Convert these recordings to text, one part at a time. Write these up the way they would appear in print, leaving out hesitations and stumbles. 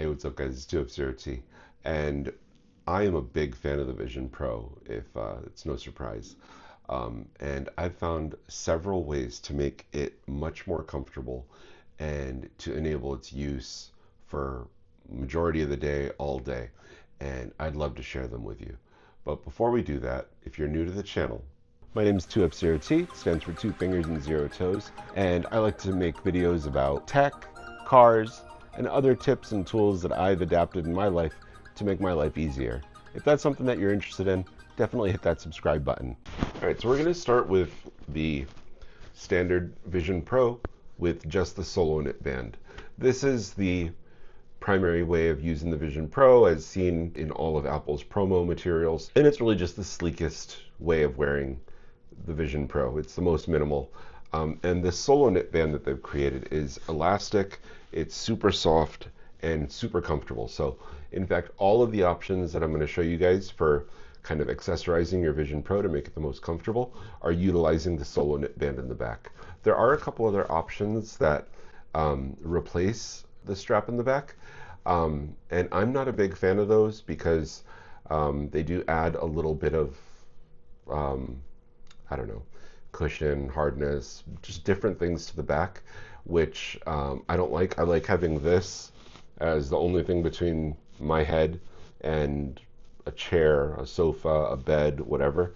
Hey, what's up, guys? It's 2F0T, and I am a big fan of the Vision Pro, if it's no surprise. And I've found several ways to make it much more comfortable and to enable its use for majority of the day, all day. And I'd love to share them with you. But before we do that, if you're new to the channel, my name is 2F0T, stands for Two Fingers and Zero Toes, and I like to make videos about tech, cars, and other tips and tools that I've adapted in my life to make my life easier. If that's something that you're interested in, definitely hit that subscribe button. All right, so we're going to start with the standard Vision Pro with just the solo knit band. This is the primary way of using the Vision Pro as seen in all of Apple's promo materials, and it's really just the sleekest way of wearing the Vision Pro. It's the most minimal. And this solo knit band that they've created is elastic, it's super soft, and super comfortable. So in fact, all of the options that I'm going to show you guys for kind of accessorizing your Vision Pro to make it the most comfortable are utilizing the solo knit band in the back. There are a couple other options that replace the strap in the back, and I'm not a big fan of those because they do add a little bit of I don't know, cushion, hardness, just different things to the back, which I don't like. I like having this as the only thing between my head and a chair, a sofa, a bed, whatever.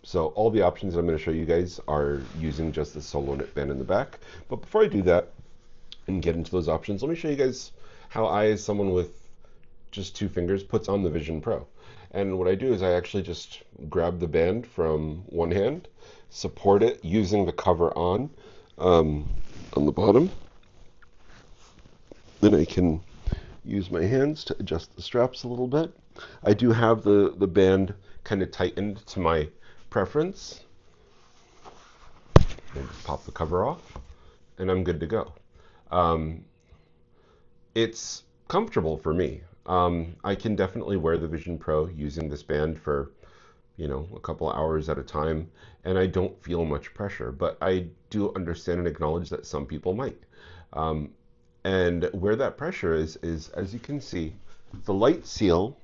So all the options I'm going to show you guys are using just the solo knit band in the back. But before I do that and get into those options, let me show you guys how I, as someone with just two fingers, puts on the Vision Pro. And what I do is I actually just grab the band from one hand, support it using the cover on the bottom. Then I can use my hands to adjust the straps a little bit. I do have the band kind of tightened to my preference. And just pop the cover off, and I'm good to go. It's comfortable for me. I can definitely wear the Vision Pro using this band for, a couple hours at a time, and I don't feel much pressure, but I do understand and acknowledge that some people might. And where that pressure is, as you can see, the light seal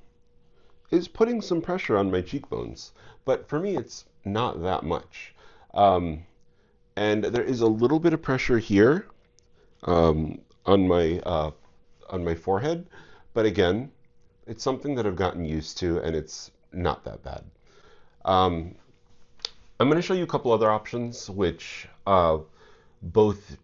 is putting some pressure on my cheekbones, but for me, it's not that much. And there is a little bit of pressure here on my forehead, but again, it's something that I've gotten used to, and it's not that bad. I'm going to show you a couple other options which both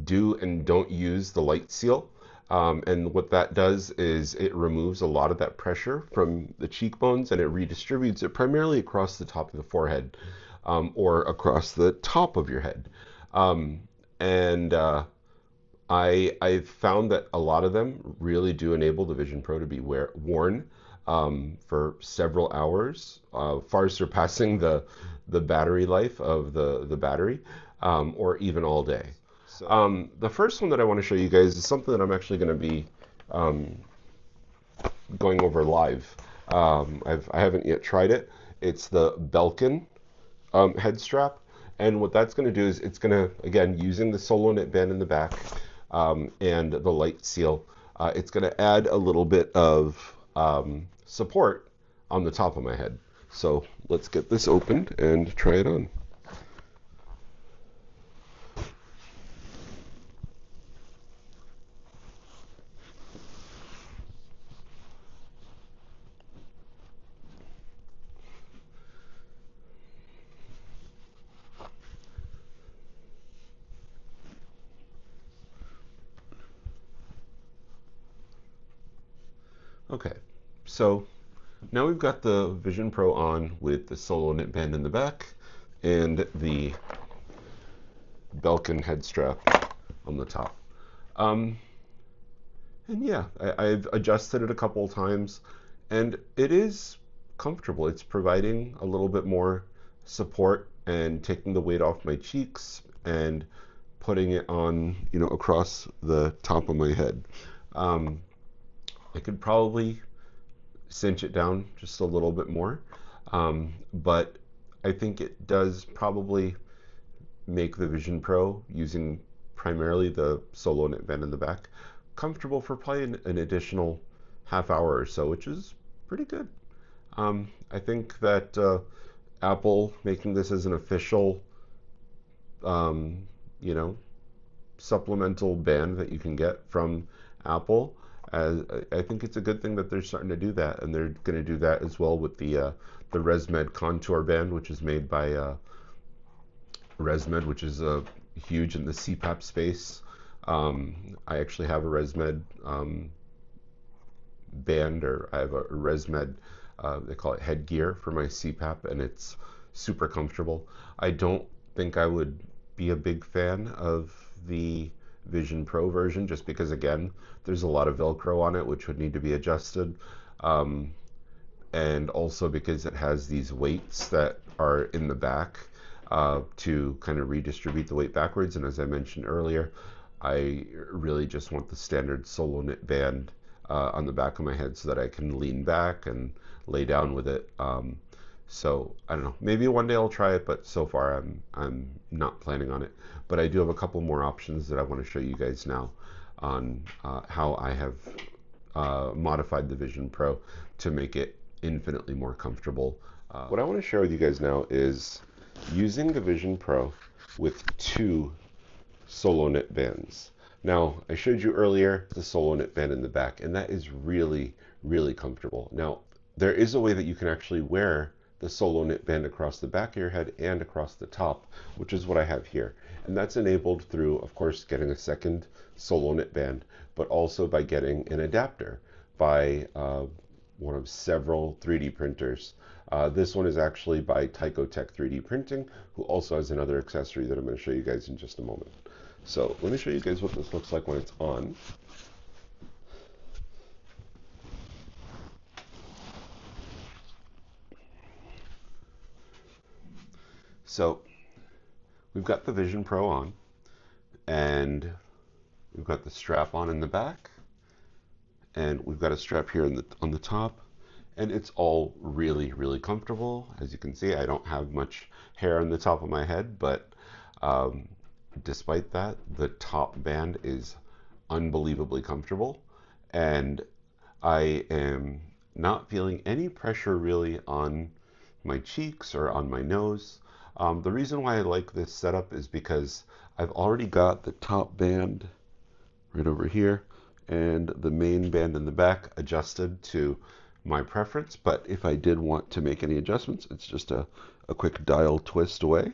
do and don't use the light seal. And what that does is it removes a lot of that pressure from the cheekbones, and it redistributes it primarily across the top of the forehead or across the top of your head. I've found that a lot of them really do enable the Vision Pro to be worn for several hours, far surpassing the battery life of the battery, or even all day. So, the first one that I want to show you guys is something that I'm actually going to be going over live. I haven't yet tried it. It's the Belkin Head Strap, and what that's going to do is it's going to, again, using the solo knit band in the back and the light seal, it's going to add a little bit of support on the top of my head. So let's get this opened and try it on. Okay, so now we've got the Vision Pro on with the solo knit band in the back and the Belkin head strap on the top. And yeah, I've adjusted it a couple of times, and it is comfortable. It's providing a little bit more support and taking the weight off my cheeks and putting it on, across the top of my head. I could probably cinch it down just a little bit more, but I think it does probably make the Vision Pro, using primarily the solo knit band in the back, comfortable for probably an additional half hour or so, which is pretty good. I think that Apple making this as an official, um, you know, supplemental band that you can get from Apple, as I think it's a good thing that they're starting to do that, and they're going to do that as well with the ResMed Contour band, which is made by ResMed, which is huge in the CPAP space. I actually have a ResMed band, or I have a ResMed, they call it headgear for my CPAP, and it's super comfortable. I don't think I would be a big fan of the Vision Pro version, just because, again, there's a lot of Velcro on it, which would need to be adjusted. Um, and also because it has these weights that are in the back to kind of redistribute the weight backwards. And as I mentioned earlier, I really just want the standard solo knit band on the back of my head so that I can lean back and lay down with it. So I don't know. Maybe one day I'll try it, but so far I'm not planning on it. But I do have a couple more options that I want to show you guys now on how I have modified the Vision Pro to make it infinitely more comfortable. What I want to share with you guys now is using the Vision Pro with two solo knit bands. Now, I showed you earlier the solo knit band in the back, and that is really, really comfortable. Now, there is a way that you can actually wear the solo knit band across the back of your head and across the top, which is what I have here. And that's enabled through, of course, getting a second solo knit band, but also by getting an adapter by one of several 3D printers. This one is actually by Tyco 3D Printing, who also has another accessory that I'm going to show you guys in just a moment. So let me show you guys what this looks like when it's on. So we've got the Vision Pro on, and we've got the strap on in the back, and we've got a strap here on the top, and it's all really, really comfortable. As you can see, I don't have much hair on the top of my head, but despite that, the top band is unbelievably comfortable, and I am not feeling any pressure really on my cheeks or on my nose. The reason why I like this setup is because I've already got the top band right over here and the main band in the back adjusted to my preference. But if I did want to make any adjustments, it's just a quick dial twist away.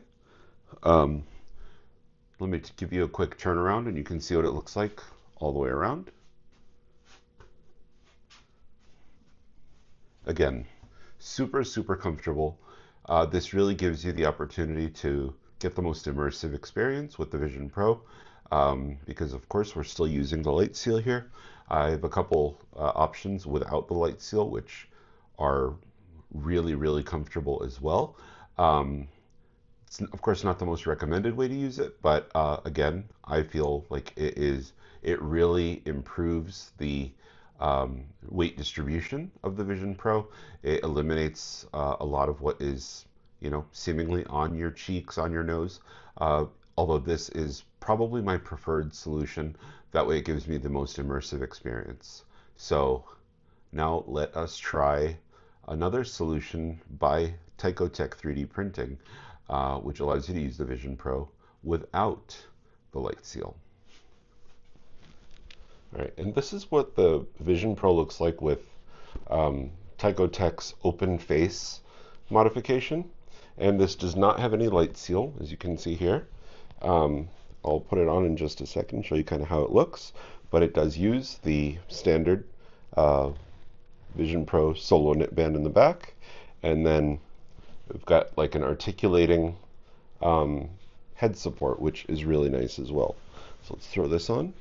Let me give you a quick turnaround and you can see what it looks like all the way around. Again, super, super comfortable. This really gives you the opportunity to get the most immersive experience with the Vision Pro because, of course, we're still using the light seal here. I have a couple options without the light seal, which are really, really comfortable as well. It's, of course, not the most recommended way to use it, but again, I feel like it really improves the weight distribution of the Vision Pro. It eliminates a lot of what is, seemingly on your cheeks, on your nose. Although this is probably my preferred solution. That way it gives me the most immersive experience. So now let us try another solution by Tyco 3D Printing, which allows you to use the Vision Pro without the light seal. All right, and this is what the Vision Pro looks like with Tyco Tech's open face modification. And this does not have any light seal, as you can see here. I'll put it on in just a second, show you kind of how it looks. But it does use the standard Vision Pro solo knit band in the back. And then we've got like an articulating head support, which is really nice as well. So let's throw this on.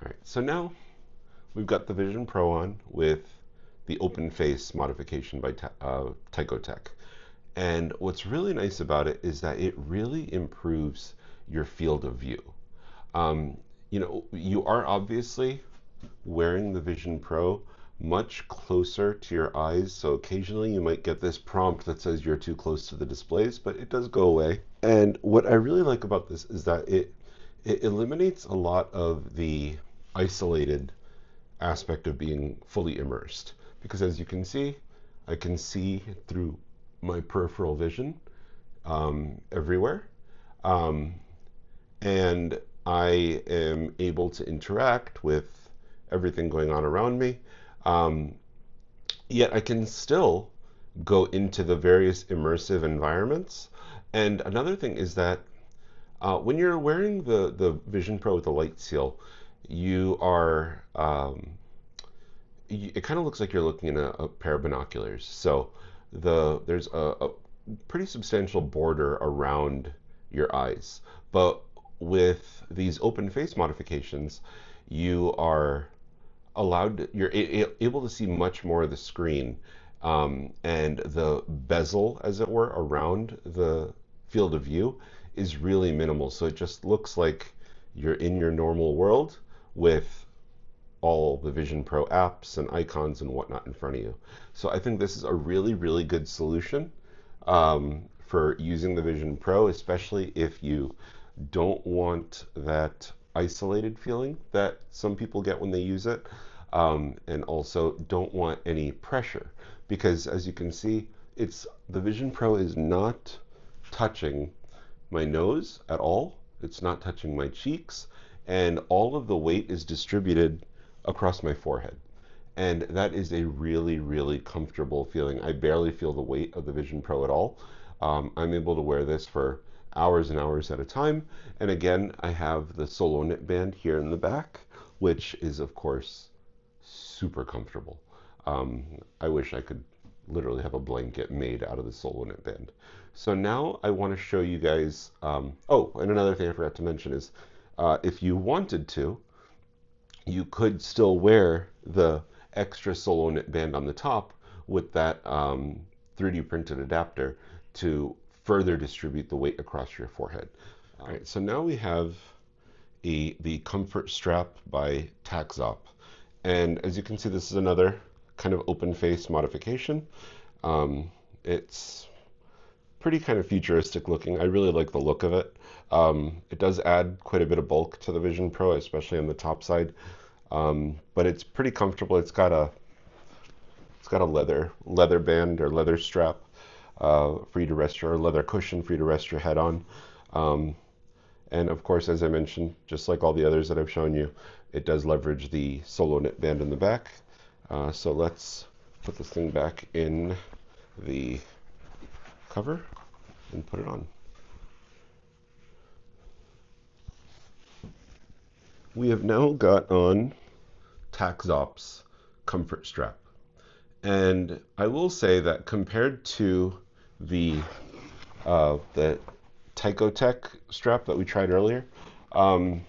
All right, so now we've got the Vision Pro on with the open face modification by Tyco Tech. And what's really nice about it is that it really improves your field of view. Um, you are obviously wearing the Vision Pro much closer to your eyes, so occasionally you might get this prompt that says you're too close to the displays, but it does go away. And what I really like about this is that it eliminates a lot of the isolated aspect of being fully immersed. Because as you can see, I can see through my peripheral vision everywhere. Um, and I am able to interact with everything going on around me. Um, Yet I can still go into the various immersive environments. And another thing is that when you're wearing the Vision Pro with the light seal, you are it kind of looks like you're looking at a pair of binoculars. So there's a pretty substantial border around your eyes. But with these open face modifications, you are able to see much more of the screen, and the bezel, as it were, around the field of view is really minimal. So it just looks like you're in your normal world with all the Vision Pro apps and icons and whatnot in front of you. So I think this is a really, really good solution for using the Vision Pro, especially if you don't want that isolated feeling that some people get when they use it, and also don't want any pressure. Because as you can see, the Vision Pro is not touching my nose at all. It's not touching my cheeks, and all of the weight is distributed across my forehead. And that is a really, really comfortable feeling. I barely feel the weight of the Vision Pro at all. I'm able to wear this for hours and hours at a time. And again, I have the Solo Knit Band here in the back, which is, of course, super comfortable. I wish I could literally have a blanket made out of the Solo Knit Band. So now I want to show you guys. Oh, and another thing I forgot to mention is if you wanted to, you could still wear the extra Solo Knit Band on the top with that 3D printed adapter to further distribute the weight across your forehead. All right, so now we have the Comfort Strap by Takzop. And as you can see, this is another kind of open face modification. It's pretty kind of futuristic looking. I really like the look of it. It does add quite a bit of bulk to the Vision Pro, especially on the top side. But it's pretty comfortable. It's got a leather band or leather strap for you to rest your leather cushion for you to rest your head on. And of course, as I mentioned, just like all the others that I've shown you, it does leverage the Solo Knit Band in the back. So let's put this thing back in the cover and put it on. We have now got on Takzop's Comfort Strap. And I will say that compared to the Tyco Tech strap that we tried earlier, I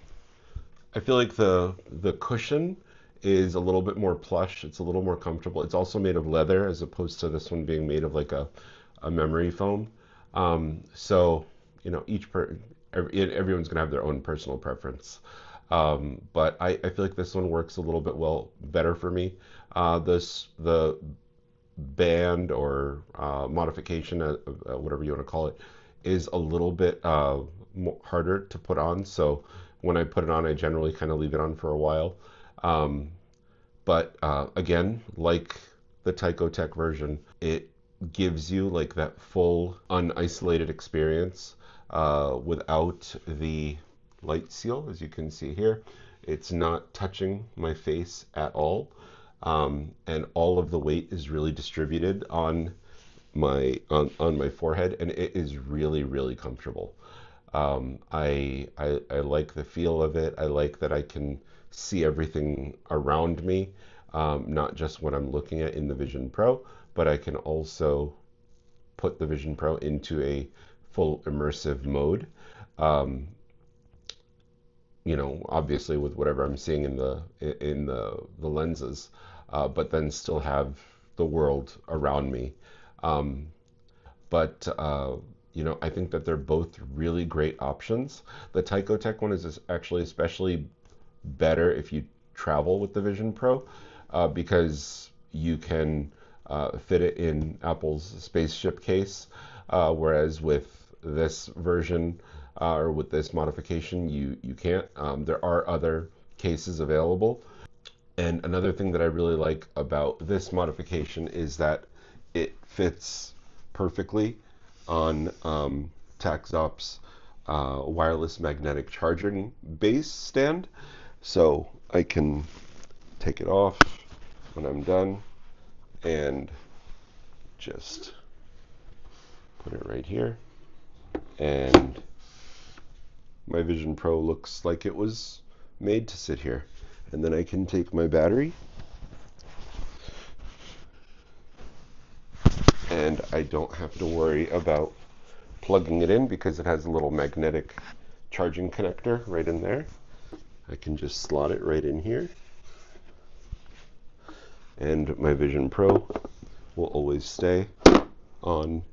feel like the cushion is a little bit more plush. It's a little more comfortable. It's also made of leather as opposed to this one being made of like a memory foam. So everyone's gonna have their own personal preference. But I feel like this one works a little bit better for me. The band or modification, whatever you want to call it, is a little bit harder to put on. So when I put it on, I generally kind of leave it on for a while. But again, like the Tyco Tech version, it gives you like that full unisolated experience without the light seal, as you can see here. It's not touching my face at all. And all of the weight is really distributed on my forehead, and it is really, really comfortable. I like the feel of it. I like that I can see everything around me, not just what I'm looking at in the Vision Pro, but I can also put the Vision Pro into a full immersive mode. Um, Obviously with whatever I'm seeing in the lenses, but then still have the world around me. But I think that they're both really great options. The Tyco Tech one is actually especially better if you travel with the Vision Pro, because you can fit it in Apple's spaceship case, whereas with this version, or with this modification, you can't. There are other cases available. And another thing that I really like about this modification is that it fits perfectly on Takzop's wireless magnetic charging base stand. So I can take it off when I'm done and just put it right here. And my Vision Pro looks like it was made to sit here. And then I can take my battery, and I don't have to worry about plugging it in because it has a little magnetic charging connector right in there. I can just slot it right in here, and my Vision Pro will always stay on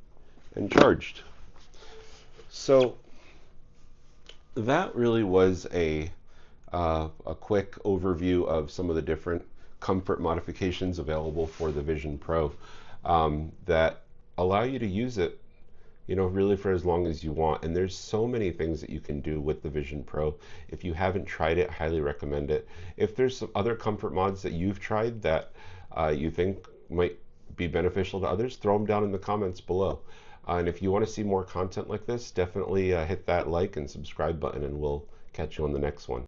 and charged. So that really was a quick overview of some of the different comfort modifications available for the Vision Pro, that allow you to use it, really for as long as you want. And there's so many things that you can do with the Vision Pro. If you haven't tried it, highly recommend it. If there's some other comfort mods that you've tried that you think might be beneficial to others, throw them down in the comments below. And if you want to see more content like this, definitely hit that like and subscribe button, and we'll catch you on the next one.